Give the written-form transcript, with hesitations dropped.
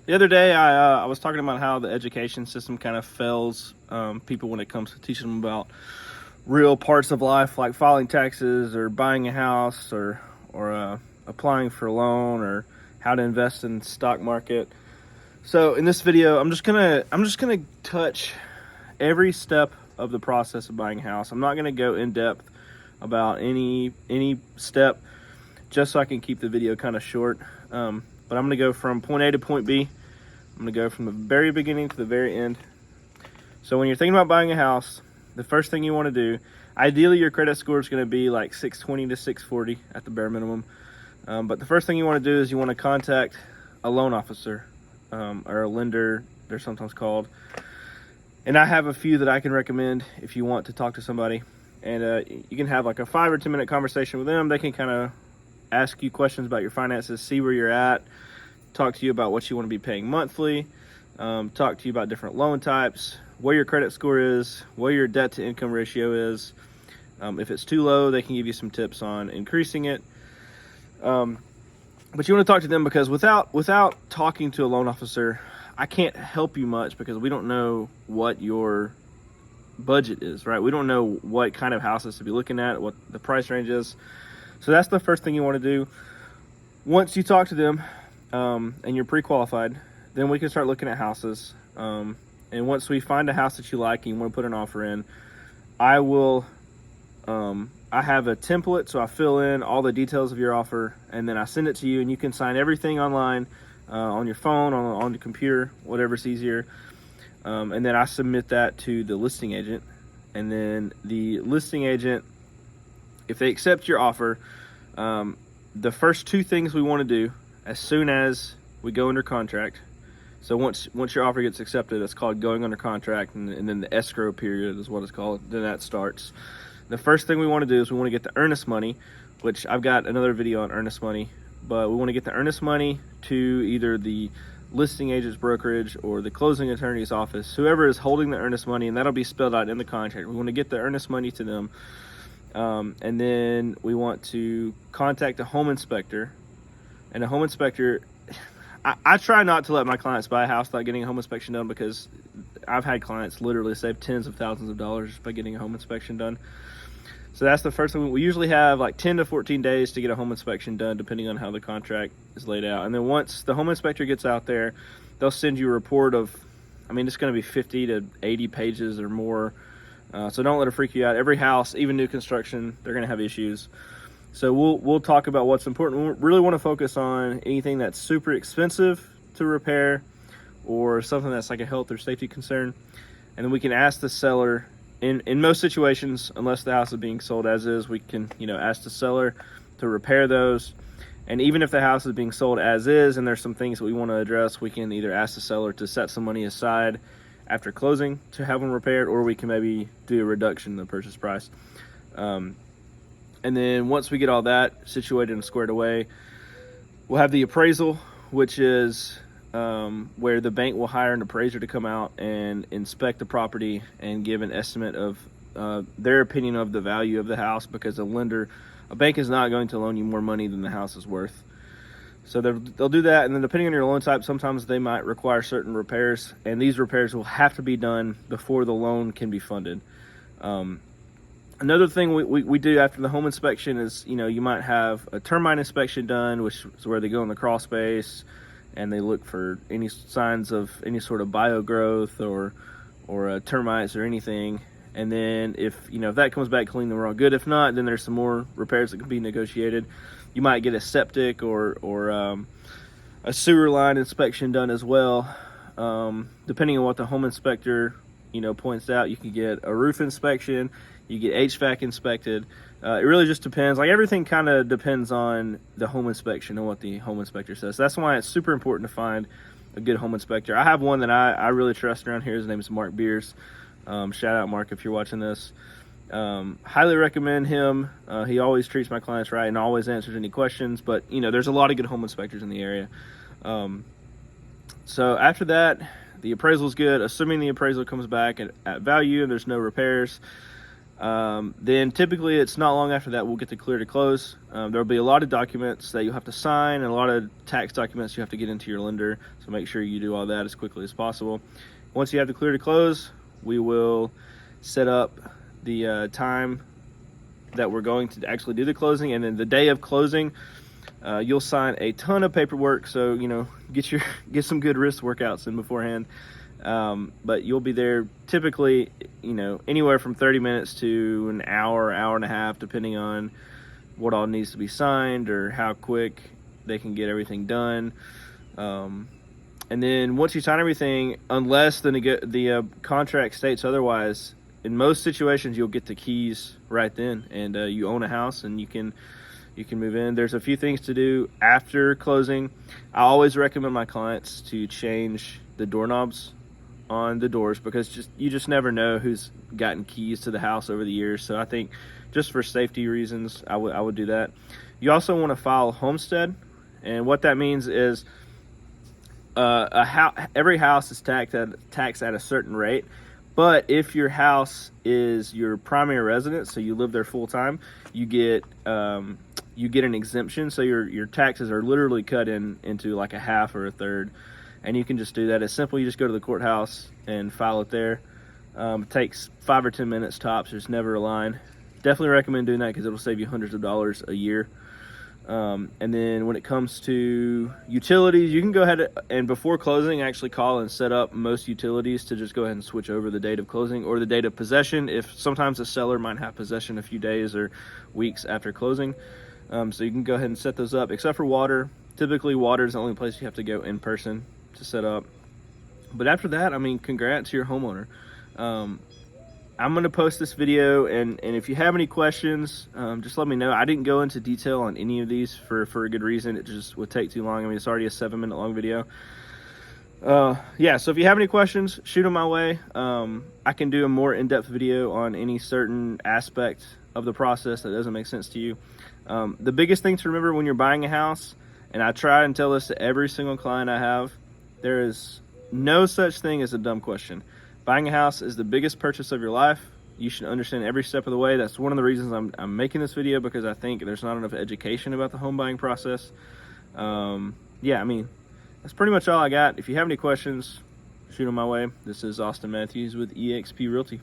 The other day, I was talking about how the education system kind of fails people when it comes to teaching them about real parts of life, like filing taxes or buying a house or applying for a loan or how to invest in the stock market. So in this video, I'm just gonna touch every step of the process of buying a house. I'm not gonna go in depth about any step, just so I can keep the video kind of short. But I'm gonna go from point A to point B. I'm gonna go from the very beginning to the very end. So when you're thinking about buying a house, the first thing you want to do, ideally your credit score is going to be like 620 to 640 at the bare minimum. But the first thing you want to do is you want to contact a loan officer or a lender, they're sometimes called. And I have a few that I can recommend if you want to talk to somebody. And you can have like a 5 or 10 minute conversation with them. They can kind of ask you questions about your finances, see where you're at, talk to you about what you want to be paying monthly, talk to you about different loan types, where your credit score is, what your debt to income ratio is. If it's too low, they can give you some tips on increasing it. But you want to talk to them because without talking to a loan officer, I can't help you much because we don't know what your budget is, right? We don't know what kind of houses to be looking at, what the price range is. So that's the first thing you want to do. Once you talk to them and you're pre-qualified, then we can start looking at houses. And once we find a house that you like and you want to put an offer in, I have a template, so I fill in all the details of your offer, and then I send it to you, and you can sign everything online, on your phone, on the computer, whatever's easier. And then I submit that to the listing agent, and then the listing agent, if they accept your offer, the first two things we want to do as soon as we go under contract. So once your offer gets accepted, it's called going under contract, and then the escrow period is what it's called. Then that starts. The first thing we want to do is we want to get the earnest money, which I've got another video on earnest money, but we want to get the earnest money to either the listing agent's brokerage or the closing attorney's office, whoever is holding the earnest money, and that'll be spelled out in the contract. We want to get the earnest money to them. And then we want to contact a home inspector, and a home inspector, I try not to let my clients buy a house without getting a home inspection done, because I've had clients literally save tens of thousands of dollars by getting a home inspection done. So that's the first thing. We usually have like 10 to 14 days to get a home inspection done, depending on how the contract is laid out. And then once the home inspector gets out there, they'll send you a report of, it's going to be 50 to 80 pages or more. So don't let it freak you out. Every house, even new construction, they're going to have issues. So we'll talk about what's important. We really want to focus on anything that's super expensive to repair or something that's like a health or safety concern. And then we can ask the seller, in most situations, unless the house is being sold as is, we can ask the seller to repair those. And even if the house is being sold as is and there's some things that we want to address, we can either ask the seller to set some money aside after closing to have them repaired, or we can maybe do a reduction in the purchase price. And then once we get all that situated and squared away, we'll have the appraisal, which is where the bank will hire an appraiser to come out and inspect the property and give an estimate of their opinion of the value of the house, because a bank is not going to loan you more money than the house is worth. So they'll do that, and then depending on your loan type, sometimes they might require certain repairs, and these repairs will have to be done before the loan can be funded. Another thing we do after the home inspection is, you might have a termite inspection done, which is where they go in the crawl space and they look for any signs of any sort of biogrowth or termites or anything. And then if that comes back clean, then we're all good. If not, then there's some more repairs that can be negotiated. You might get a septic or a sewer line inspection done as well. Depending on what the home inspector points out, you can get a roof inspection, you get HVAC inspected. It really just depends. Like, everything kind of depends on the home inspection and what the home inspector says. So that's why it's super important to find a good home inspector. I have one that I really trust around here. His name is Mark Beers. Shout out, Mark, if you're watching this. Highly recommend him. He always treats my clients right and always answers any questions. But there's a lot of good home inspectors in the area. So after that, the appraisal is good. Assuming the appraisal comes back at value and there's no repairs, Then typically it's not long after that we'll get the clear to close. There'll be a lot of documents that you'll have to sign and a lot of tax documents you have to get into your lender. So make sure you do all that as quickly as possible. Once you have the clear to close, we will set up the time that we're going to actually do the closing, and then the day of closing, you'll sign a ton of paperwork. So get some good wrist workouts in beforehand. But you'll be there typically, anywhere from 30 minutes to an hour, hour and a half, depending on what all needs to be signed or how quick they can get everything done. And then once you sign everything, unless the contract states otherwise, in most situations you'll get the keys right then, and you own a house and you can move in. There's a few things to do after closing. I always recommend my clients to change the doorknobs on the doors, because you just never know who's gotten keys to the house over the years. So I think just for safety reasons, I would do that. You also want to file homestead, and what that means is every house is taxed at a certain rate. But if your house is your primary residence, so you live there full time, you get an exemption. So your taxes are literally cut into like a half or a third. And you can just do that. It's simple. You just go to the courthouse and file it there. It takes 5 or 10 minutes tops. There's never a line. Definitely recommend doing that because it'll save you hundreds of dollars a year. And then when it comes to utilities, you can go ahead and before closing actually call and set up most utilities to just go ahead and switch over the date of closing or the date of possession. If sometimes the seller might have possession a few days or weeks after closing. So you can go ahead and set those up, except for water. Typically water is the only place you have to go in person to set up. But after that, congrats to your homeowner. I'm going to post this video, and if you have any questions, just let me know. I didn't go into detail on any of these for a good reason. It just would take too long. It's already a 7-minute long video. Yeah, so if you have any questions, shoot them my way. I can do a more in-depth video on any certain aspect of the process that doesn't make sense to you. The biggest thing to remember when you're buying a house, and I try and tell this to every single client I have, there is no such thing as a dumb question. Buying a house is the biggest purchase of your life. You should understand every step of the way. That's one of the reasons I'm making this video, because I think there's not enough education about the home buying process. Yeah, that's pretty much all I got. If you have any questions, shoot them my way. This is Austin Matthews with eXp Realty.